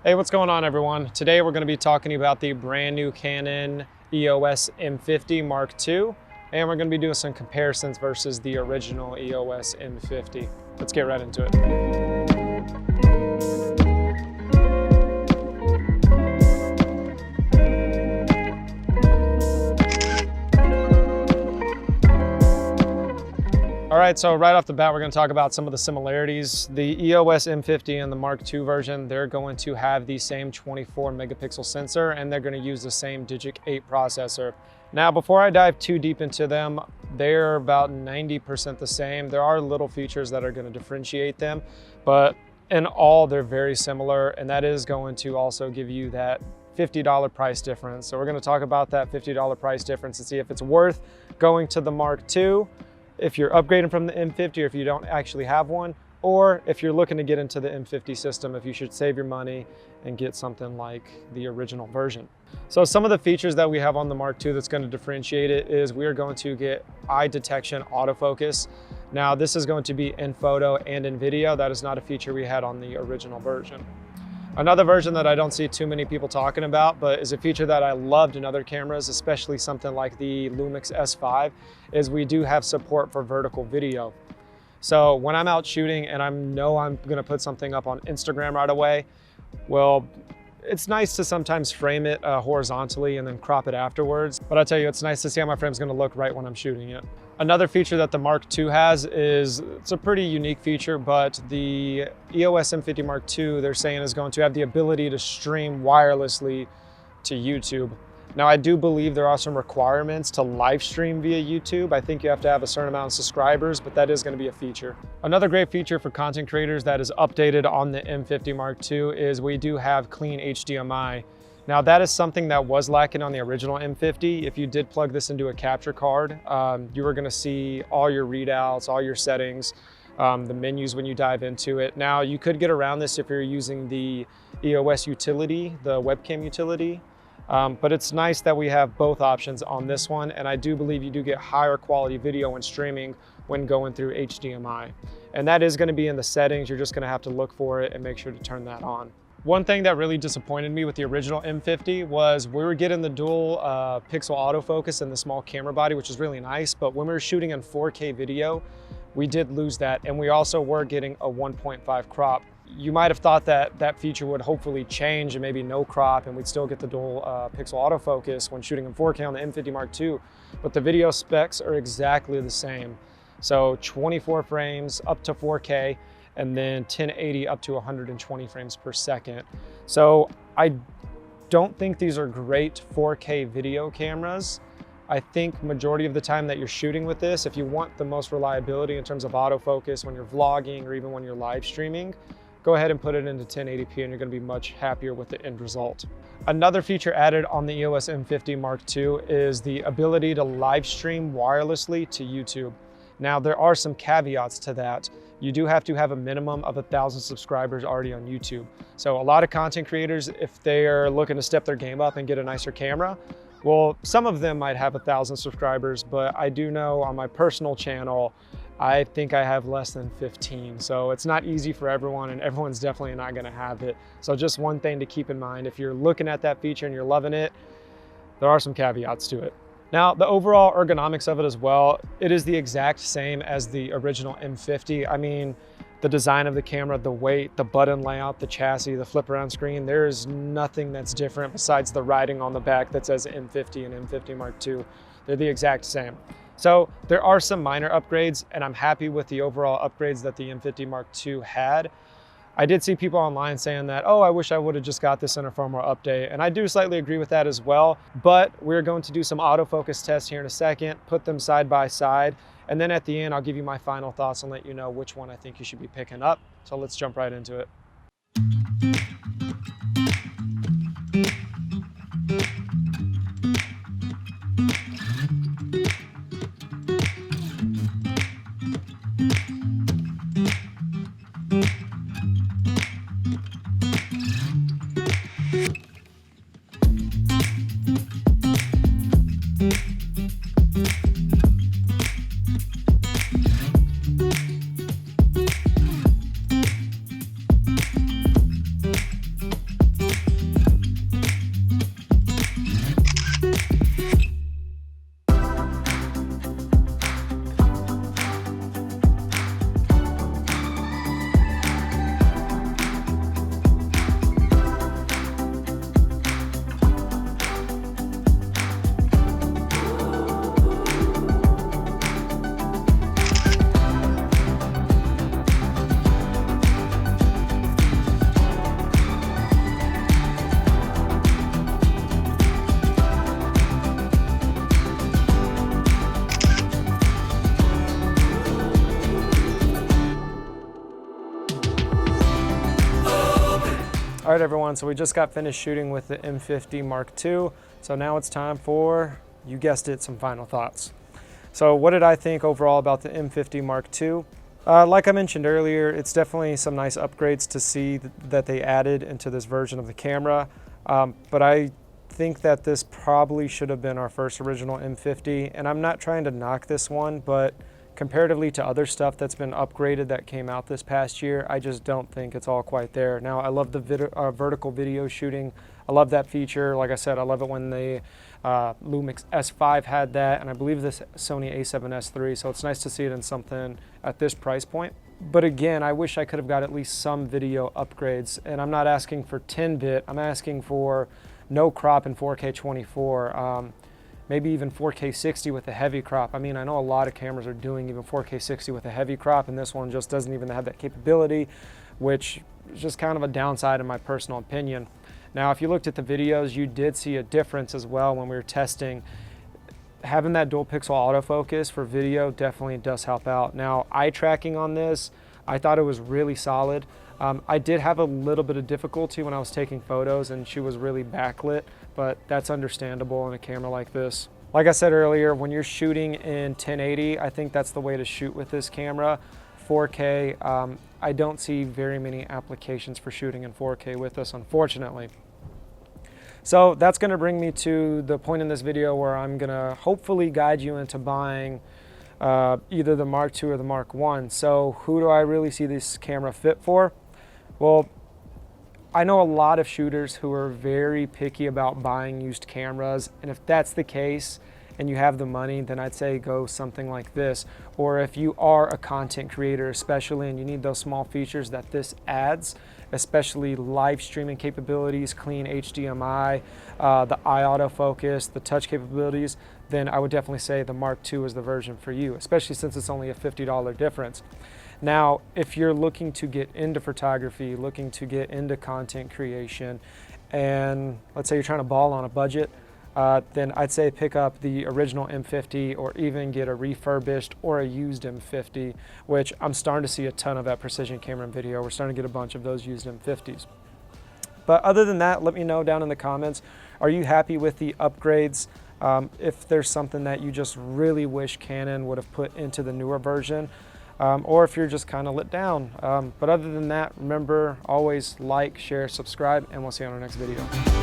Hey, what's going on everyone? Today we're going to be talking about the brand new Canon EOS M50 Mark II, and we're going to be doing some comparisons versus the original EOS M50. Let's get right into it. All right, so right off the bat, we're going to talk about some of the similarities. The EOS M50 and the Mark II version, they're going to have the same 24 megapixel sensor, and they're going to use the same Digic 8 processor. Now, before I dive too deep into them, they're about 90% the same. There are little features that are going to differentiate them, but in all, they're very similar, and that is going to also give you that $50 price difference. So we're going to talk about that $50 price difference and see if it's worth going to the Mark II, if you're upgrading from the M50 or if you don't actually have one, or if you're looking to get into the M50 system, if you should save your money and get something like the original version. So some of the features that we have on the Mark II that's going to differentiate it is we are going to get eye detection autofocus. Now this is going to be in photo and in video. That is not a feature we had on the original version. Another version that I don't see too many people talking about, but is a feature that I loved in other cameras, especially something like the Lumix S5, is we do have support for vertical video. So when I'm out shooting and I know I'm gonna put something up on Instagram right away, well, it's nice to sometimes frame it horizontally and then crop it afterwards. But I tell you, it's nice to see how my frame's gonna look right when I'm shooting it. Another feature that the Mark II has is, it's a pretty unique feature, but the EOS M50 Mark II, they're saying is going to have the ability to stream wirelessly to YouTube. Now, I do believe there are some requirements to live stream via YouTube. I think you have to have a certain amount of subscribers, but that is going to be a feature. Another great feature for content creators that is updated on the M50 Mark II is we do have clean HDMI. Now that is something that was lacking on the original M50. If you did plug this into a capture card, you were gonna see all your readouts, all your settings, the menus when you dive into it. Now you could get around this if you're using the EOS utility, the webcam utility, but it's nice that we have both options on this one, and I do believe you do get higher quality video when streaming when going through HDMI. And that is gonna be in the settings. You're just gonna have to look for it and make sure to turn that on. One thing that really disappointed me with the original M50 was we were getting the dual pixel autofocus and the small camera body, which is really nice, but when we were shooting in 4K video, we did lose that, and we also were getting a 1.5 crop. You might have thought that that feature would hopefully change and maybe no crop, and we'd still get the dual pixel autofocus when shooting in 4K on the M50 Mark II, but the video specs are exactly the same. So 24 frames up to 4K, and then 1080 up to 120 frames per second. So I don't think these are great 4K video cameras. I think majority of the time that you're shooting with this, if you want the most reliability in terms of autofocus when you're vlogging or even when you're live streaming, go ahead and put it into 1080p and you're gonna be much happier with the end result. Another feature added on the EOS M50 Mark II is the ability to live stream wirelessly to YouTube. Now there are some caveats to that. You do have to have a minimum of 1,000 subscribers already on YouTube. So a lot of content creators, if they're looking to step their game up and get a nicer camera, well, some of them might have 1,000 subscribers, but I do know on my personal channel, I think I have less than 15. So it's not easy for everyone, and everyone's definitely not gonna have it. So just one thing to keep in mind, if you're looking at that feature and you're loving it, there are some caveats to it. Now, the overall ergonomics of it as well, it is the exact same as the original M50. I mean, the design of the camera, the weight, the button layout, the chassis, the flip around screen, there is nothing that's different besides the writing on the back that says M50 and M50 Mark II. They're the exact same. So there are some minor upgrades, and I'm happy with the overall upgrades that the M50 Mark II had. I did see people online saying that, oh, I wish I would have just got this in a firmware update. And I do slightly agree with that as well, but we're going to do some autofocus tests here in a second, put them side by side. And then at the end, I'll give you my final thoughts and let you know which one I think you should be picking up. So let's jump right into it. All right, everyone, so we just got finished shooting with the M50 Mark II. So now it's time for, you guessed it, some final thoughts. So what did I think overall about the M50 Mark II? Like I mentioned earlier, it's definitely some nice upgrades to see that they added into this version of the camera. But I think that this probably should have been our first original M50. And I'm not trying to knock this one, but comparatively to other stuff that's been upgraded that came out this past year, I just don't think it's all quite there. Now, I love the vertical video shooting. I love that feature. Like I said, I love it when the Lumix S5 had that, and I believe this Sony A7S III, so it's nice to see it in something at this price point. But again, I wish I could have got at least some video upgrades, and I'm not asking for 10-bit, I'm asking for no crop in 4K 24. Maybe even 4K 60 with a heavy crop. I mean, I know a lot of cameras are doing even 4K 60 with a heavy crop, and this one just doesn't even have that capability, which is just kind of a downside in my personal opinion. Now, if you looked at the videos, you did see a difference as well when we were testing. Having that dual pixel autofocus for video definitely does help out. Now, eye tracking on this, I thought it was really solid. I did have a little bit of difficulty when I was taking photos and she was really backlit, but that's understandable in a camera like this. Like I said earlier, when you're shooting in 1080, I think that's the way to shoot with this camera. 4K, I don't see very many applications for shooting in 4K with this, unfortunately. So that's gonna bring me to the point in this video where I'm gonna hopefully guide you into buying either the Mark II or the Mark I. So who do I really see this camera fit for? Well, I know a lot of shooters who are very picky about buying used cameras, and if that's the case and you have the money, then I'd say go something like this. Or if you are a content creator especially and you need those small features that this adds, especially live streaming capabilities, clean HDMI, the eye autofocus, the touch capabilities, then I would definitely say the Mark II is the version for you, especially since it's only a $50 difference. Now, if you're looking to get into photography, looking to get into content creation, and let's say you're trying to ball on a budget, then I'd say pick up the original M50 or even get a refurbished or a used M50, which I'm starting to see a ton of at Precision Camera and Video. We're starting to get a bunch of those used M50s. But other than that, let me know down in the comments, are you happy with the upgrades? If there's something that you just really wish Canon would have put into the newer version, or if you're just kind of let down. But other than that, remember, always like, share, subscribe, and we'll see you on our next video.